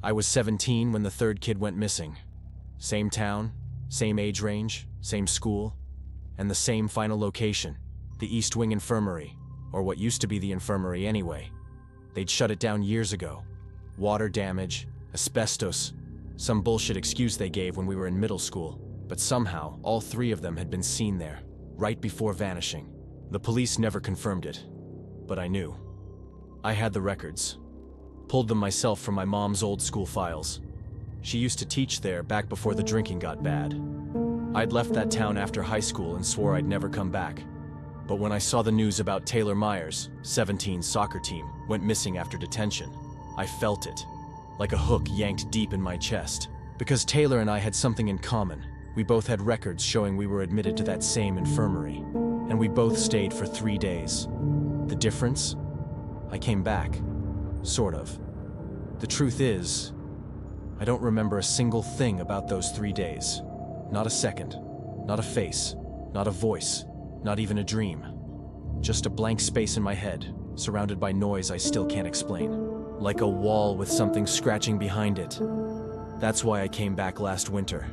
I was 17 when the third kid went missing. Same town, same age range, same school, and the same final location, the East Wing Infirmary, or what used to be the infirmary anyway. They'd shut it down years ago. Water damage, asbestos, some bullshit excuse they gave when we were in middle school. But somehow, all three of them had been seen there, right before vanishing. The police never confirmed it, but I knew. I had the records. Pulled them myself from my mom's old school files. She used to teach there back before the drinking got bad. I'd left that town after high school and swore I'd never come back. But when I saw the news about Taylor Myers, 17's soccer team, went missing after detention, I felt it, like a hook yanked deep in my chest. Because Taylor and I had something in common. We both had records showing we were admitted to that same infirmary, and we both stayed for 3 days. The difference? I came back. Sort of. The truth is, I don't remember a single thing about those 3 days. Not a second. Not a face. Not a voice. Not even a dream. Just a blank space in my head, surrounded by noise I still can't explain. Like a wall with something scratching behind it. That's why I came back last winter.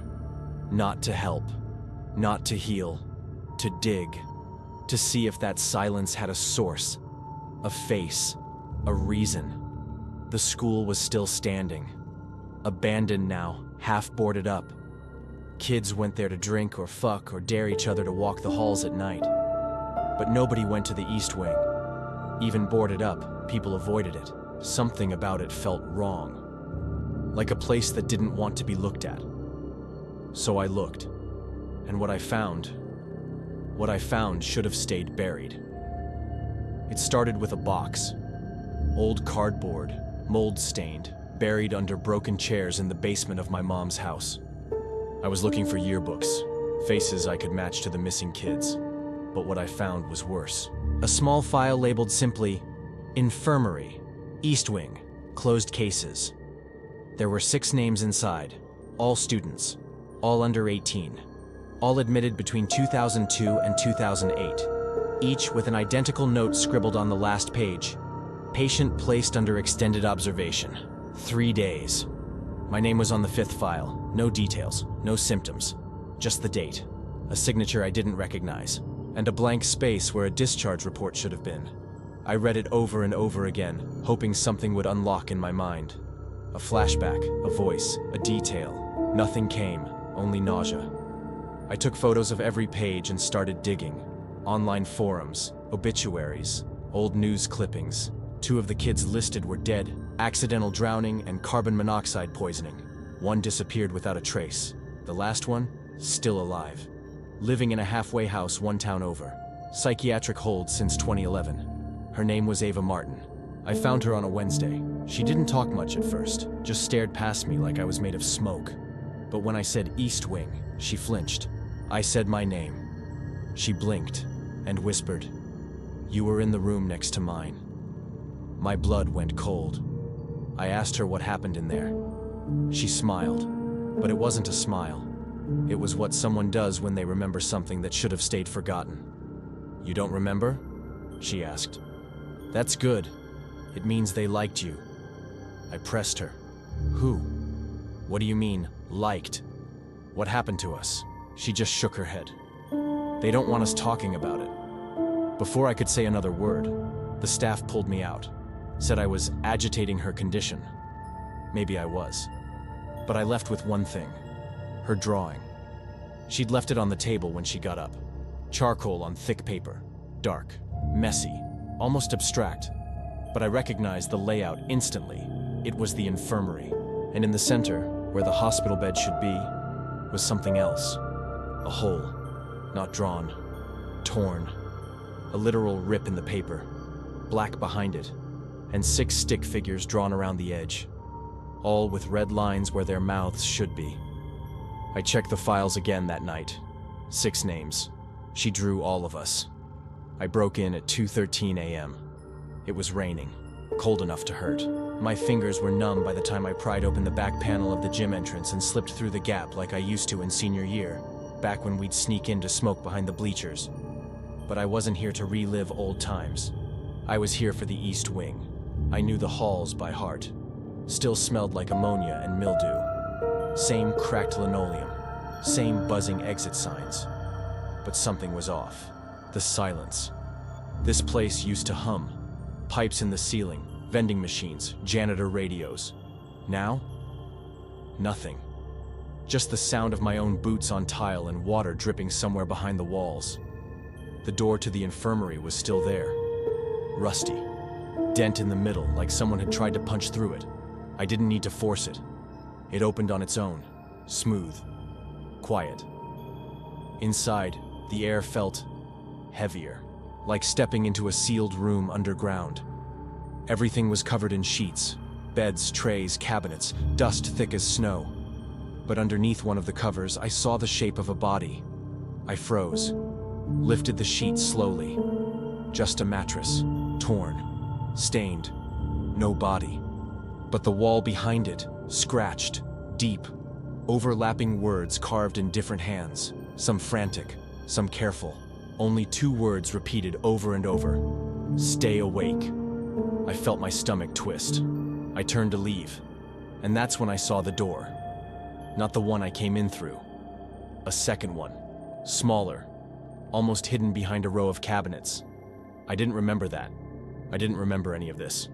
Not to help. Not to heal. To dig. To see if that silence had a source. A face. A reason. The school was still standing. Abandoned now, half boarded up. Kids went there to drink or fuck or dare each other to walk the halls at night. But nobody went to the East Wing. Even boarded up, people avoided it. Something about it felt wrong. Like a place that didn't want to be looked at. So I looked. And what I found should have stayed buried. It started with a box. Old cardboard, mold-stained, buried under broken chairs in the basement of my mom's house. I was looking for yearbooks, faces I could match to the missing kids. But what I found was worse. A small file labeled simply, Infirmary, East Wing, Closed Cases. There were 6 names inside, all students, all under 18, all admitted between 2002 and 2008, each with an identical note scribbled on the last page. Patient placed under extended observation. 3 days. My name was on the 5th file. No details, no symptoms, just the date, a signature I didn't recognize, and a blank space where a discharge report should have been. I read it over and over again, hoping something would unlock in my mind. A flashback, a voice, a detail. Nothing came, only nausea. I took photos of every page and started digging. Online forums, obituaries, old news clippings. 2 of the kids listed were dead, accidental drowning and carbon monoxide poisoning. 1 disappeared without a trace. The last one, still alive. Living in a halfway house 1 town over. Psychiatric hold since 2011. Her name was Ava Martin. I found her on a Wednesday. She didn't talk much at first, just stared past me like I was made of smoke. But when I said East Wing, she flinched. I said my name. She blinked and whispered, "You were in the room next to mine." My blood went cold. I asked her what happened in there. She smiled, but it wasn't a smile. It was what someone does when they remember something that should have stayed forgotten. "You don't remember?" she asked. "That's good. It means they liked you." I pressed her. "Who? What do you mean, liked? What happened to us?" She just shook her head. "They don't want us talking about it." Before I could say another word, the staff pulled me out, said I was agitating her condition. Maybe I was. But I left with one thing, her drawing. She'd left it on the table when she got up. Charcoal on thick paper, dark, messy, almost abstract. But I recognized the layout instantly. It was the infirmary, and in the center, where the hospital bed should be, was something else. A hole, not drawn, torn. A literal rip in the paper, black behind it, and 6 stick figures drawn around the edge, all with red lines where their mouths should be. I checked the files again that night. 6 names. She drew all of us. I broke in at 2:13 a.m. It was raining, cold enough to hurt. My fingers were numb by the time I pried open the back panel of the gym entrance and slipped through the gap like I used to in senior year, back when we'd sneak in to smoke behind the bleachers. But I wasn't here to relive old times. I was here for the East Wing. I knew the halls by heart. still smelled like ammonia and mildew. Same cracked linoleum, same buzzing exit signs. But something was off. The silence. This place used to hum. Pipes in the ceiling, vending machines, janitor radios. Now? Nothing. Just the sound of my own boots on tile and water dripping somewhere behind the walls. The door to the infirmary was still there. Rusty. Dent in the middle, like someone had tried to punch through it. I didn't need to force it. It opened on its own. Smooth. Quiet. Inside, the air felt heavier, like stepping into a sealed room underground. Everything was covered in sheets, beds, trays, cabinets, dust thick as snow. But underneath one of the covers, I saw the shape of a body. I froze, lifted the sheet slowly. Just a mattress, torn, stained, no body. But the wall behind it, scratched, deep, overlapping words carved in different hands, some frantic, some careful. Only 2 words repeated over and over. Stay awake. I felt my stomach twist. I turned to leave, and that's when I saw the door. Not the one I came in through. A second one, smaller, almost hidden behind a row of cabinets. I didn't remember that. I didn't remember any of this.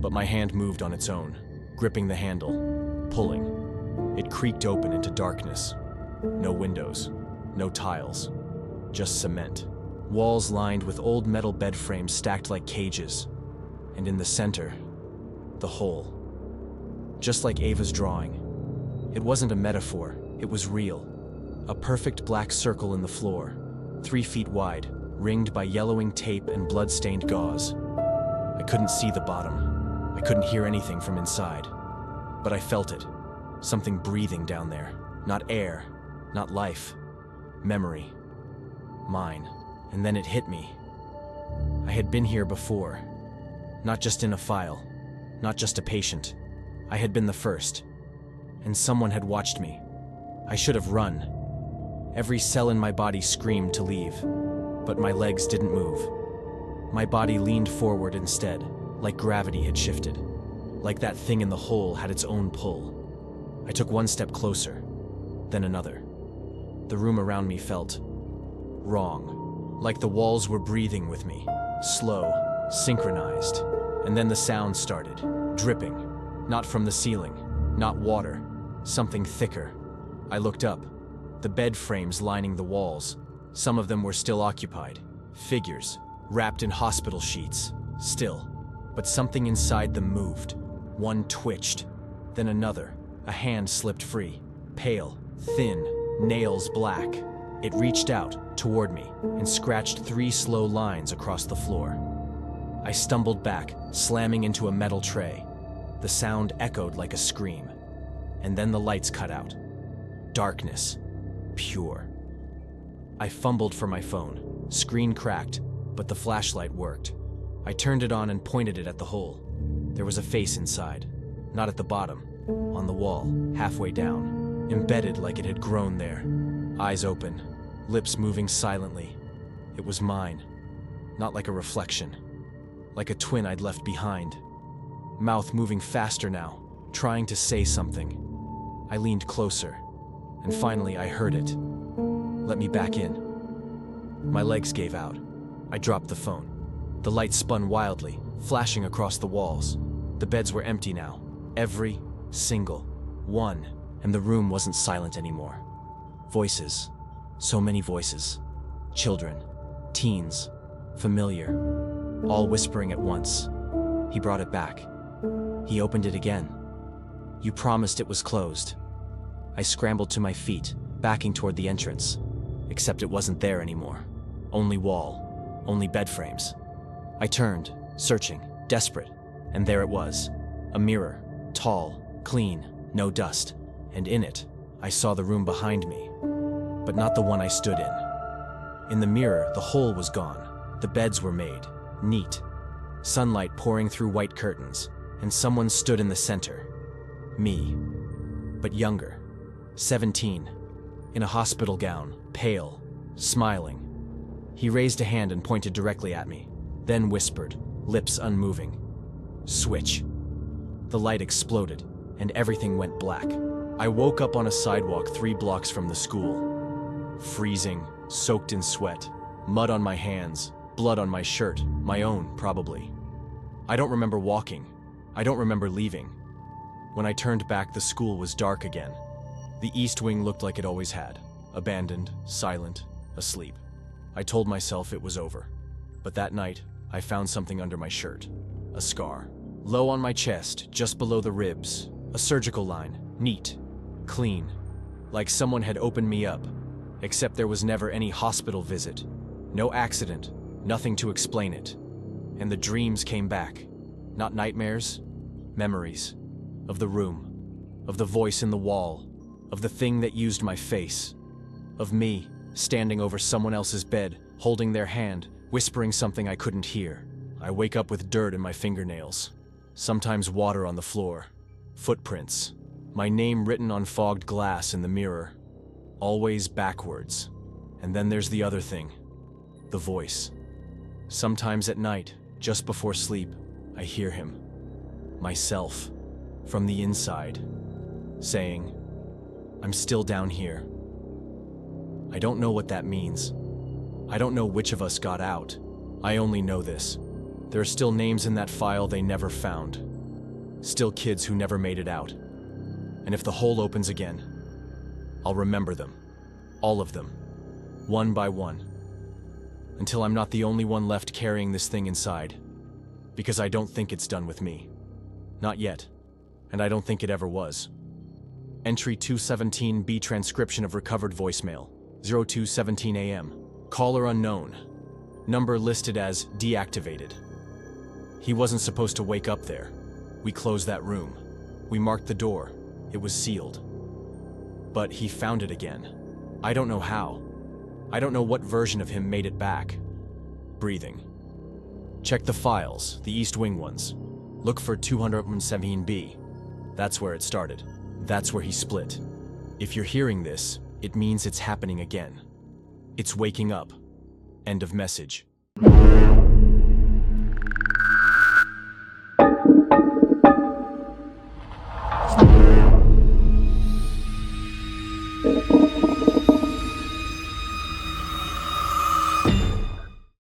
But my hand moved on its own, gripping the handle, pulling. It creaked open into darkness. No windows, no tiles, just cement. Walls lined with old metal bed frames stacked like cages. And in the center, the hole. Just like Ava's drawing. It wasn't a metaphor, it was real. A perfect black circle in the floor, 3 feet wide, ringed by yellowing tape and blood-stained gauze. I couldn't see the bottom. I couldn't hear anything from inside. But I felt it. Something breathing down there. Not air, not life. Memory. Mine. And then it hit me. I had been here before. Not just in a file. Not just a patient. I had been the first. And someone had watched me. I should have run. Every cell in my body screamed to leave. But my legs didn't move. My body leaned forward instead, like gravity had shifted. Like that thing in the hole had its own pull. I took 1 step closer, then another. The room around me felt wrong. Like the walls were breathing with me. Slow, synchronized. And then the sound started, dripping. Not from the ceiling, not water, something thicker. I looked up. The bed frames lining the walls. Some of them were still occupied. Figures, wrapped in hospital sheets. Still. But something inside them moved. One twitched. Then another. A hand slipped free. Pale, thin, nails black. It reached out, toward me, and scratched 3 slow lines across the floor. I stumbled back, slamming into a metal tray. The sound echoed like a scream. And then the lights cut out. Darkness. Pure. I fumbled for my phone. Screen cracked, but the flashlight worked. I turned it on and pointed it at the hole. There was a face inside. Not at the bottom. On the wall, halfway down. Embedded like it had grown there. Eyes open. Lips moving silently. It was mine. Not like a reflection. Like a twin I'd left behind. Mouth moving faster now, trying to say something. I leaned closer, and finally I heard it. Let me back in. My legs gave out. I dropped the phone. The light spun wildly, flashing across the walls. The beds were empty now. Every single one. And the room wasn't silent anymore. Voices. So many voices. Children. Teens. Familiar. All whispering at once. He brought it back. He opened it again. You promised it was closed. I scrambled to my feet, backing toward the entrance. Except it wasn't there anymore. Only wall. Only bed frames. I turned, searching, desperate. And there it was. A mirror. Tall, clean, no dust. And in it, I saw the room behind me. But not the one I stood in. In the mirror, the hole was gone. The beds were made. Neat. Sunlight pouring through white curtains. And someone stood in the center. Me. But younger. 17. In a hospital gown, pale, smiling. He raised a hand and pointed directly at me. Then whispered, lips unmoving. Switch. The light exploded, and everything went black. I woke up on a sidewalk 3 blocks from the school. Freezing, soaked in sweat, mud on my hands, blood on my shirt, my own, probably. I don't remember walking. I don't remember leaving. When I turned back, the school was dark again. The East Wing looked like it always had, abandoned, silent, asleep. I told myself it was over. But that night, I found something under my shirt. A scar. Low on my chest, just below the ribs. A surgical line. Neat. Clean. Like someone had opened me up. Except there was never any hospital visit. No accident. Nothing to explain it. And the dreams came back. Not nightmares. Memories. Of the room. Of the voice in the wall. Of the thing that used my face. Of me, standing over someone else's bed, holding their hand, whispering something I couldn't hear. I wake up with dirt in my fingernails. Sometimes water on the floor. Footprints. My name written on fogged glass in the mirror. Always backwards. And then there's the other thing. The voice. Sometimes at night, just before sleep, I hear him. Myself. From the inside. Saying, "I'm still down here." I don't know what that means. I don't know which of us got out. I only know this. There are still names in that file they never found. Still kids who never made it out. And if the hole opens again, I'll remember them. All of them. One by one. Until I'm not the only one left carrying this thing inside. Because I don't think it's done with me. Not yet. And I don't think it ever was. Entry 217B, transcription of recovered voicemail. 0217 AM. Caller unknown. Number listed as deactivated. He wasn't supposed to wake up there. We closed that room. We marked the door. It was sealed. But he found it again. I don't know how. I don't know what version of him made it back. Breathing. Check the files, the East Wing ones. Look for 217B. That's where it started. That's where he split. If you're hearing this, it means it's happening again. It's waking up. End of message.